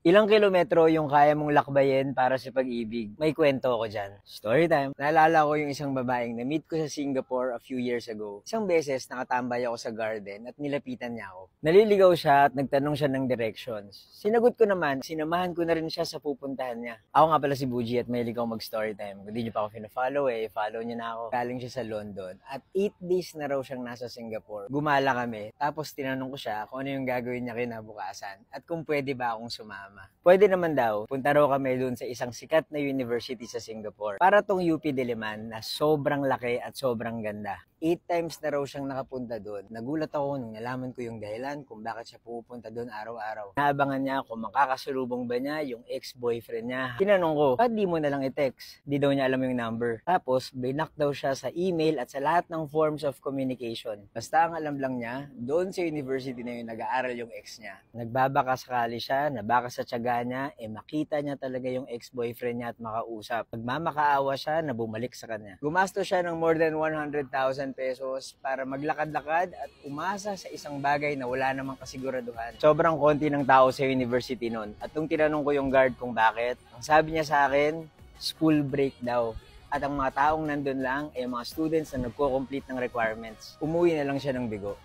Ilang kilometro yung kaya mong lakbayin para sa pag-ibig? May kwento ako dyan. Story time. Naalala ko yung isang babaeng na-meet ko sa Singapore a few years ago. Isang beses nakatambay ako sa garden at nilapitan niya ako. Naliligaw siya at nagtanong siya ng directions. Sinagot ko naman, sinamahan ko na rin siya sa pupuntahan niya. Ako nga pala si Buji at mahilig ako mag-story time. Kung di niyo pa ako fina-follow follow niyo na ako. Galing siya sa London at 8 days na raw siyang nasa Singapore. Gumala kami, tapos tinanong ko siya kung ano yung gagawin niya kinabukasan at kung pwede ba akong sumama. Pwede naman daw, punta raw kami dun sa isang sikat na university sa Singapore. Para tong UP Diliman na sobrang laki at sobrang ganda. 8 times na raw siyang nakapunta doon. Nagulat ako nung nalaman ko yung dahilan kung bakit siya pupunta doon araw-araw. Naabangan niya kung makakasalubong ba niya yung ex-boyfriend niya. Tinanong ko, ba't di mo na lang i-text? Di daw niya alam yung number. Tapos, binak daw siya sa email at sa lahat ng forms of communication. Basta ang alam lang niya, doon sa university na yun nag-aaral yung ex niya. Nagbabaka sakali siya, nabaka sa tiyaga niya, makita niya talaga yung ex-boyfriend niya at makausap. Nagmamakaawa siya na bumalik sa kanya. Gumasto siya ng more than 100,000 pesos para maglakad-lakad at umasa sa isang bagay na wala namang kasiguraduhan. Sobrang konti ng tao sa university noon. At nung tinanong ko yung guard kung bakit, ang sabi niya sa akin, school break daw. At ang mga taong nandun lang ay mga students na nagko-complete ng requirements. Umuwi na lang siya ng bigo.